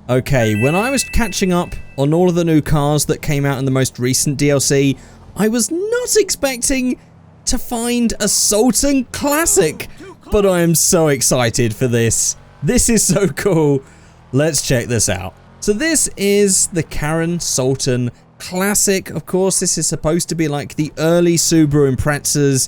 Okay, when I was catching up on all of the new cars that came out in the most recent DLC, I was not expecting to find a Sultan Classic, but I am so excited for this. This is so cool. Let's check this out. So this is the Karen Sultan Classic. Of course, this is supposed to be like the early Subaru Imprezas,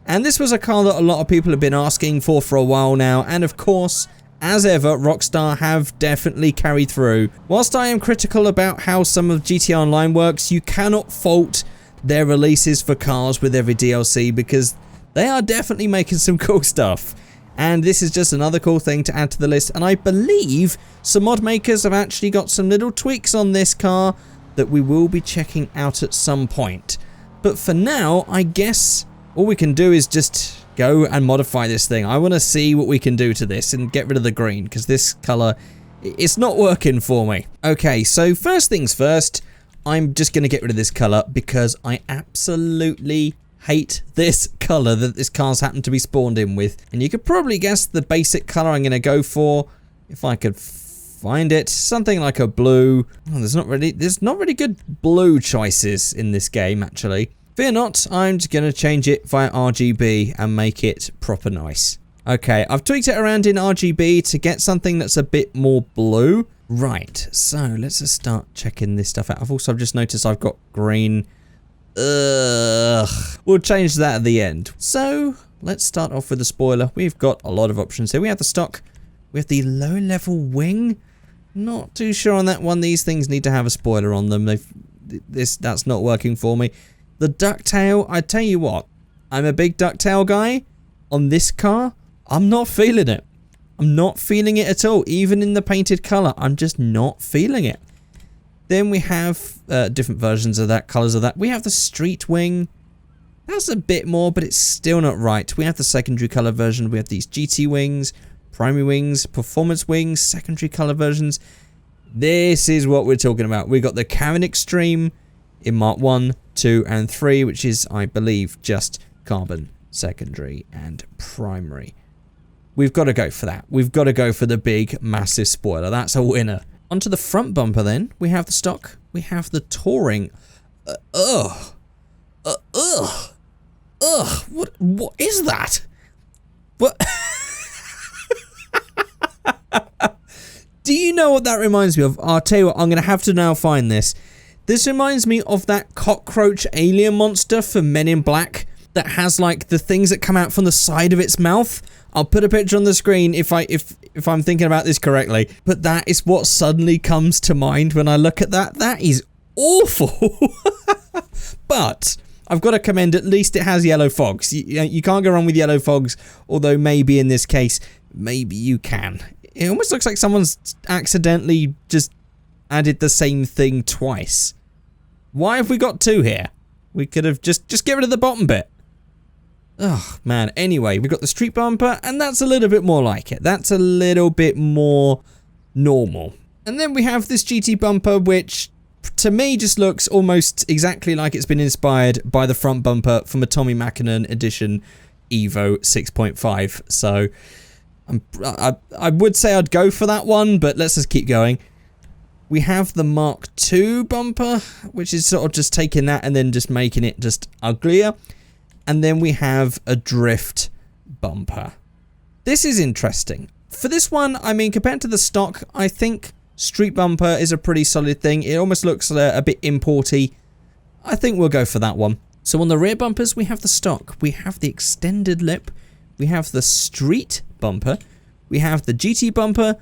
and this was a car that a lot of people have been asking for a while now, and of course, as ever, Rockstar have definitely carried through. Whilst I am critical about how some of GTA Online works, you cannot fault their releases for cars with every DLC because they are definitely making some cool stuff. And this is just another cool thing to add to the list, and I believe some mod makers have actually got some little tweaks on this car that we will be checking out at some point. But for now, I guess all we can do is just go and modify this thing. I want to see what we can do to this and get rid of the green, because this color, it's not working for me. Okay, so first things first, I'm just going to get rid of this color because I absolutely hate this color that this car's happened to be spawned in with. And you could probably guess the basic color I'm going to go for, if I could find it. Something like a blue. Oh, there's not really good blue choices in this game, actually. Fear not, I'm just going to change it via RGB and make it proper nice. Okay, I've tweaked it around in RGB to get something that's a bit more blue. Right, so let's just start checking this stuff out. I've just noticed I've got green. Ugh. We'll change that at the end. So let's start off with the spoiler. We've got a lot of options here. We have the stock. We have the low level wing. Not too sure on that one. These things need to have a spoiler on them. That's not working for me. The ducktail, I tell you what, I'm a big ducktail guy. On this car, I'm not feeling it. I'm not feeling it at all. Even in the painted color, I'm just not feeling it. Then we have different versions of that, colors of that. We have the street wing. That's a bit more, but it's still not right. We have the secondary color version. We have these GT wings, primary wings, performance wings, secondary color versions. This is what we're talking about. We got the Karen Extreme in Mark 1, 2, and 3, which is, I believe, just carbon, secondary, and primary. We've got to go for that. We've got to go for the big, massive spoiler. That's a winner. Onto the front bumper then. We have the stock. We have the touring. What is that? What? Do you know what that reminds me of? I'll tell you what, I'm going to have to now find this. This reminds me of that cockroach alien monster from Men in Black that has like the things that come out from the side of its mouth. I'll put a picture on the screen if I'm thinking about this correctly. But that is what suddenly comes to mind when I look at that. That is awful. But I've got to commend, at least it has yellow fogs. You can't go wrong with yellow fogs, although maybe in this case, maybe you can. It almost looks like someone's accidentally just added the same thing twice. Why have we got two here? We could have just get rid of the bottom bit. Oh, man. Anyway, we've got the street bumper, and that's a little bit more like it. That's a little bit more normal. And then we have this GT bumper, which to me just looks almost exactly like it's been inspired by the front bumper from a Tommy Mackinnon edition Evo 6.5. So I would say I'd go for that one, but let's just keep going. We have the Mark II bumper, which is sort of just taking that and then just making it just uglier. And then we have a drift bumper. This is interesting. For this one, I mean, compared to the stock, I think street bumper is a pretty solid thing. It almost looks a bit importy. I think we'll go for that one. So on the rear bumpers, we have the stock. We have the extended lip. We have the street bumper. We have the GT bumper.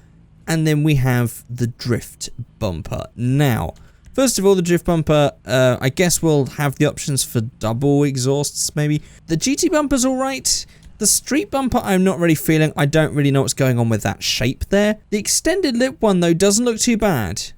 And then we have the drift bumper. Now, first of all, the drift bumper, I guess we'll have the options for double exhausts, maybe. The GT bumper's all right. The street bumper, I'm not really feeling. I don't really know what's going on with that shape there. The extended lip one, though, doesn't look too bad.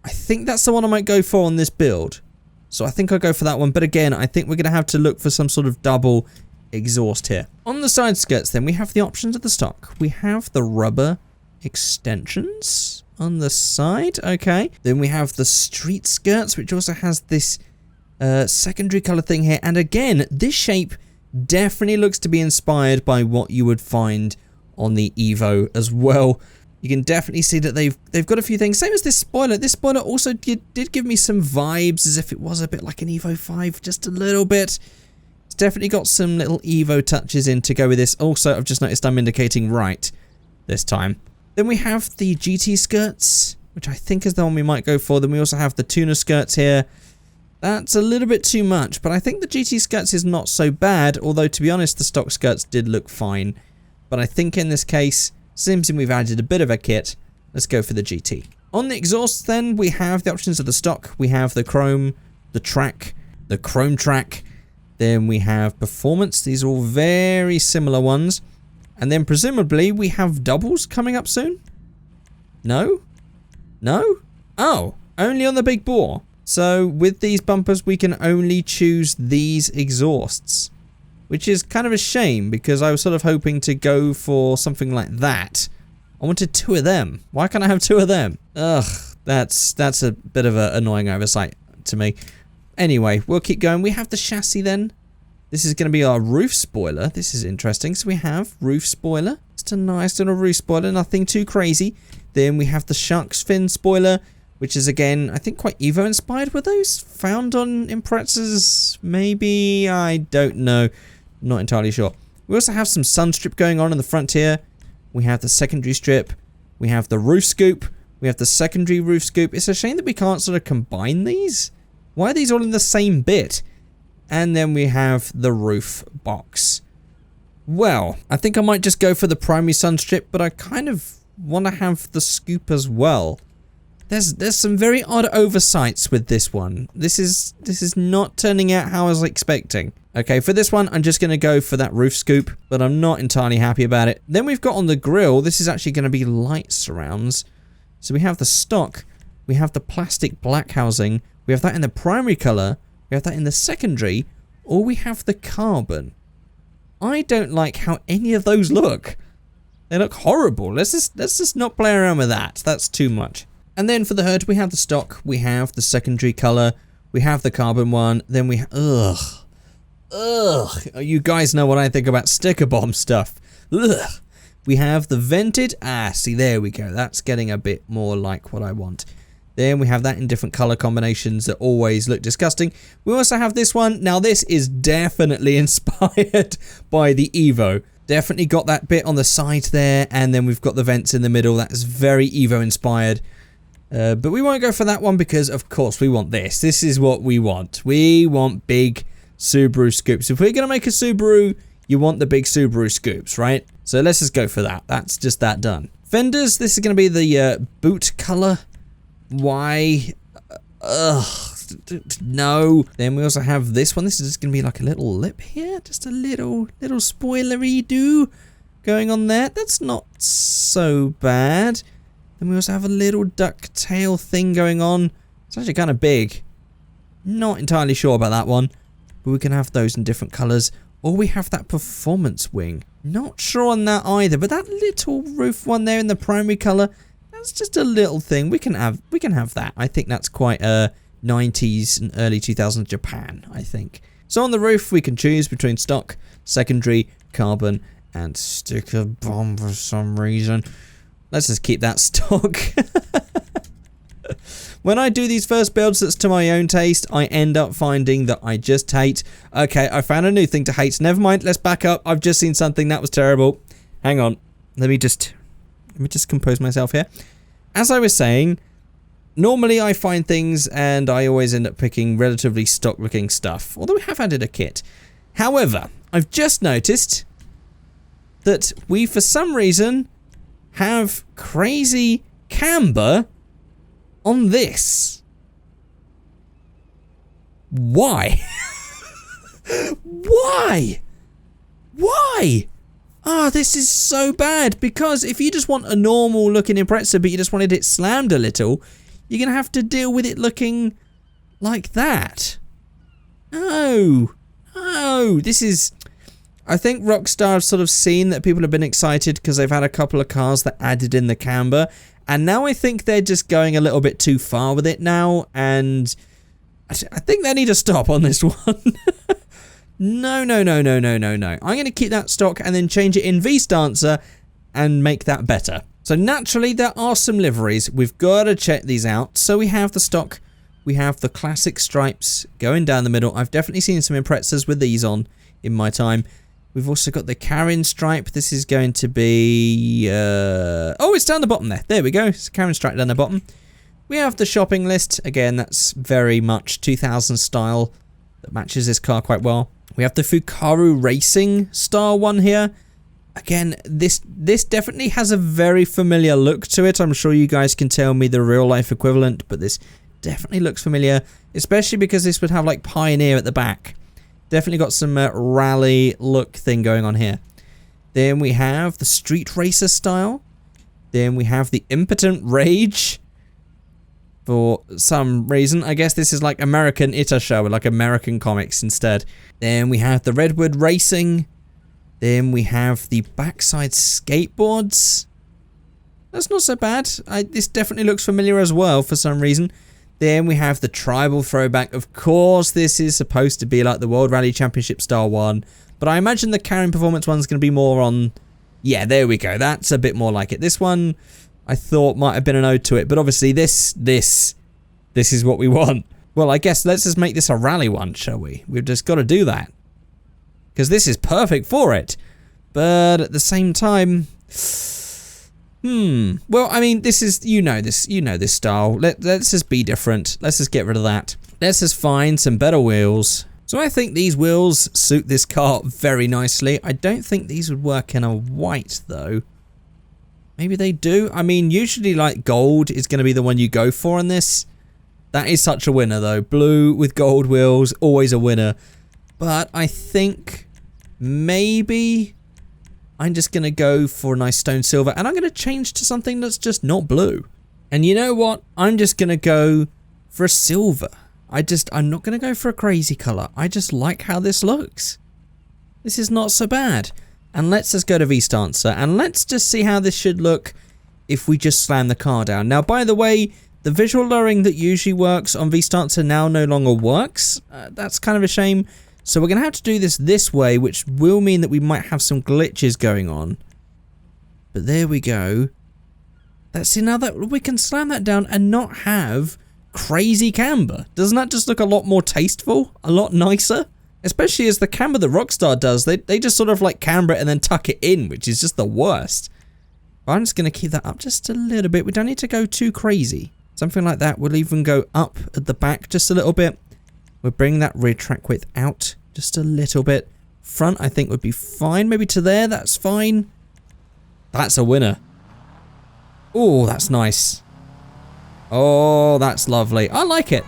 I think that's the one I might go for on this build. So I think I'll go for that one. But again, I think we're going to have to look for some sort of double exhaust here. On the side skirts, then, we have the options of the stock. We have the rubber extensions on the side. Okay. Then we have the street skirts, which also has this secondary color thing here. And again, this shape definitely looks to be inspired by what you would find on the Evo as well. You can definitely see that they've got a few things. Same as this spoiler. This spoiler also did give me some vibes as if it was a bit like an Evo 5, just a little bit. It's definitely got some little Evo touches in to go with this. Also, I've just noticed I'm indicating right this time. Then we have the GT skirts, which I think is the one we might go for. Then we also have the tuner skirts here. That's a little bit too much, but I think the GT skirts is not so bad, although to be honest, the stock skirts did look fine. But I think in this case, since we've added a bit of a kit, let's go for the GT. On the exhausts then, we have the options of the stock. We have the chrome, the track, the chrome track. Then we have performance. These are all very similar ones. And then presumably we have doubles coming up soon? No? No? Oh, only on the big bore. So with these bumpers, we can only choose these exhausts, which is kind of a shame because I was sort of hoping to go for something like that. I wanted 2 of them. Why can't I have 2 of them? Ugh, that's a bit of an annoying oversight to me. Anyway, we'll keep going. We have the chassis then. This is going to be our roof spoiler. This is interesting. So we have roof spoiler. Just a nice little roof spoiler, nothing too crazy. Then we have the shark's fin spoiler, which is again, I think quite Evo inspired. Were those found on Imprezas? Maybe, I don't know. Not entirely sure. We also have some sun strip going on in the front here. We have the secondary strip. We have the roof scoop. We have the secondary roof scoop. It's a shame that we can't sort of combine these. Why are these all in the same bit? And then we have the roof box. Well, I think I might just go for the primary sun strip, but I kind of want to have the scoop as well. There's some very odd oversights with this one. This is not turning out how I was expecting. Okay, for this one, I'm just going to go for that roof scoop, but I'm not entirely happy about it. Then we've got on the grille, this is actually going to be light surrounds. So we have the stock, we have the plastic black housing, we have that in the primary color, we have that in the secondary, or we have the carbon. I don't like how any of those look. They look horrible. Let's just not play around with that. That's too much. And then for the hood, we have the stock, we have the secondary color, we have the carbon one, then we ugh. You guys know what I think about sticker bomb stuff. Ugh. We have the vented. See, there we go. That's getting a bit more like what I want. Then we have that in different color combinations that always look disgusting. We also have this one. Now, this is definitely inspired by the Evo. Definitely got that bit on the side there, and then we've got the vents in the middle. That is very Evo inspired. But we won't go for that one because, of course, we want this. This is what we want. We want big Subaru scoops. If we're going to make a Subaru, you want the big Subaru scoops, right? So let's just go for that. That's just that done. Fenders, this is going to be the boot color. Why? No. Then we also have this one. This is just going to be like a little lip here. Just a little spoilery do going on there. That's not so bad. Then we also have a little ducktail thing going on. It's actually kind of big. Not entirely sure about that one. But we can have those in different colours. Or we have that performance wing. Not sure on that either. But that little roof one there in the primary colour, that's just a little thing. We can have that. I think that's quite 90s and early 2000s Japan, I think. So on the roof, we can choose between stock, secondary, carbon, and sticker bomb for some reason. Let's just keep that stock. When I do these first builds that's to my own taste, I end up finding that I just hate. Okay, I found a new thing to hate. Never mind, let's back up. I've just seen something that was terrible. Hang on. Let me just compose myself here. As I was saying, normally I find things and I always end up picking relatively stock looking stuff. Although we have added a kit. However, I've just noticed that we, for some reason, have crazy camber on this. Why? Why? Why? This is so bad. Because if you just want a normal looking Impreza but you just wanted it slammed a little, you're going to have to deal with it looking like that. No. No. This is... I think Rockstar have sort of seen that people have been excited because they've had a couple of cars that added in the camber. And now I think they're just going a little bit too far with it now. And I think they need to stop on this one. No. I'm going to keep that stock and then change it in V-Stancer and make that better. So naturally, there are some liveries. We've got to check these out. So we have the stock. We have the classic stripes going down the middle. I've definitely seen some Imprezas with these on in my time. We've also got the Karen stripe. This is going to be... oh, it's down the bottom there. There we go. It's a Karen stripe down the bottom. We have the shopping list. Again, that's very much 2000 style. That matches this car quite well. We have the Subaru Racing style one here. Again, this definitely has a very familiar look to it. I'm sure you guys can tell me the real life equivalent, but this definitely looks familiar, especially because this would have like Pioneer at the back. Definitely got some rally look thing going on here. Then we have the Street Racer style. Then we have the Impotent Rage. For some reason, I guess this is like American Itasha, like American comics instead. Then we have the Redwood Racing. Then we have the backside skateboards. That's not so bad. This definitely looks familiar as well for some reason. Then we have the tribal throwback. Of course, this is supposed to be like the World Rally Championship style one. But I imagine the Karen Performance one's going to be more on... Yeah, there we go. That's a bit more like it. This one, I thought might have been an ode to it. But obviously, this is what we want. Well, I guess let's just make this a rally one, shall we? We've just got to do that. Because this is perfect for it. But at the same time... Well, I mean, this is... You know this style. Let's just be different. Let's just get rid of that. Let's just find some better wheels. So I think these wheels suit this car very nicely. I don't think these would work in a white, though. Maybe they do. I mean, usually, like, gold is going to be the one you go for in this. That is such a winner, though. Blue with gold wheels, always a winner. But I think... Maybe I'm just going to go for a nice stone silver and I'm going to change to something that's just not blue. And you know what? I'm just going to go for a silver. I'm not going to go for a crazy color. I just like how this looks. This is not so bad. And let's just go to V-Stancer and let's just see how this should look if we just slam the car down. Now, by the way, the visual lowering that usually works on V-Stancer now no longer works. That's kind of a shame. So we're going to have to do this way, which will mean that we might have some glitches going on. But there we go. See, now that we can slam that down and not have crazy camber. Doesn't that just look a lot more tasteful? A lot nicer? Especially as the camber that Rockstar does, they just sort of like camber it and then tuck it in, which is just the worst. But I'm just going to keep that up just a little bit. We don't need to go too crazy. Something like that. We'll even go up at the back just a little bit. We'll bring that rear track width out just a little bit. Front, I think, would be fine. Maybe to there, that's fine. That's a winner. Oh, that's nice. Oh, that's lovely. I like it.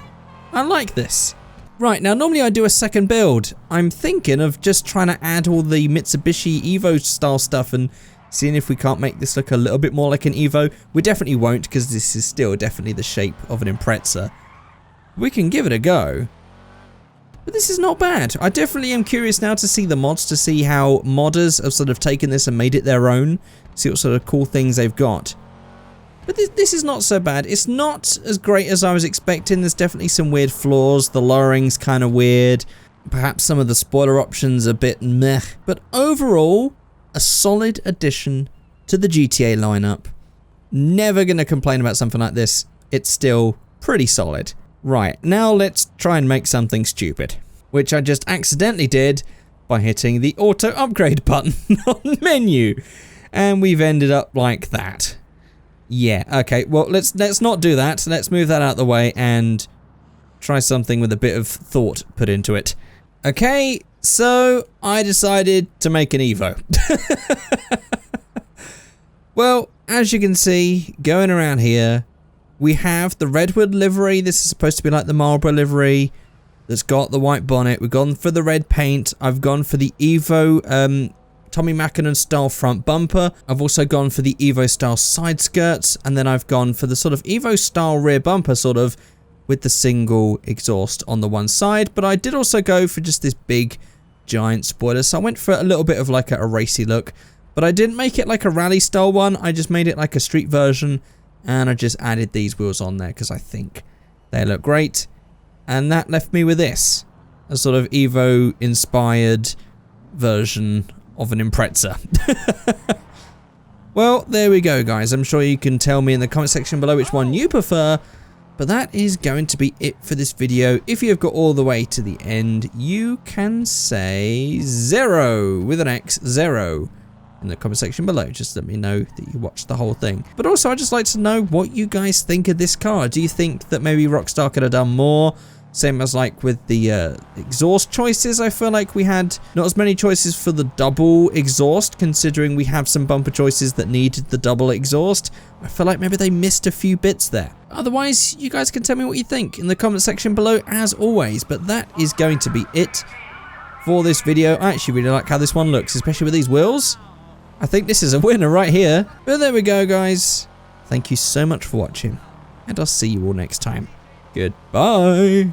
I like this. Right, now normally I do a second build. I'm thinking of just trying to add all the Mitsubishi Evo style stuff and seeing if we can't make this look a little bit more like an Evo. We definitely won't because this is still definitely the shape of an Impreza. We can give it a go. But this is not bad. I definitely am curious now to see the mods, to see how modders have sort of taken this and made it their own. See what sort of cool things they've got. But this is not so bad. It's not as great as I was expecting. There's definitely some weird flaws. The lowering's kind of weird. Perhaps some of the spoiler options a bit meh. But overall, a solid addition to the GTA lineup. Never going to complain about something like this. It's still pretty solid. Right, now let's try and make something stupid. Which I just accidentally did by hitting the auto upgrade button on menu. And we've ended up like that. Yeah, okay, well, let's not do that. Let's move that out of the way and try something with a bit of thought put into it. Okay, so I decided to make an Evo. Well, as you can see, going around here, we have the Redwood livery. This is supposed to be like the Marlboro livery that's got the white bonnet. We've gone for the red paint. I've gone for the Evo Tommy Mackinnon style front bumper. I've also gone for the Evo style side skirts. And then I've gone for the sort of Evo style rear bumper sort of with the single exhaust on the one side. But I did also go for just this big giant spoiler. So I went for a little bit of like a racy look. But I didn't make it like a rally style one. I just made it like a street version. And I just added these wheels on there because I think they look great. And that left me with this. A sort of Evo-inspired version of an Impreza. Well, there we go, guys. I'm sure you can tell me in the comment section below which one you prefer. But that is going to be it for this video. If you've got all the way to the end, you can say 0 with an X, 0 in the comment section below. Just let me know that you watched the whole thing. But also, I'd just like to know what you guys think of this car. Do you think that maybe Rockstar could have done more? Same as like with the exhaust choices. I feel like we had not as many choices for the double exhaust, considering we have some bumper choices that needed the double exhaust. I feel like maybe they missed a few bits there. Otherwise, you guys can tell me what you think in the comment section below as always. But that is going to be it for this video. I actually really like how this one looks, especially with these wheels. I think this is a winner right here. But there we go, guys. Thank you so much for watching, and I'll see you all next time. Goodbye.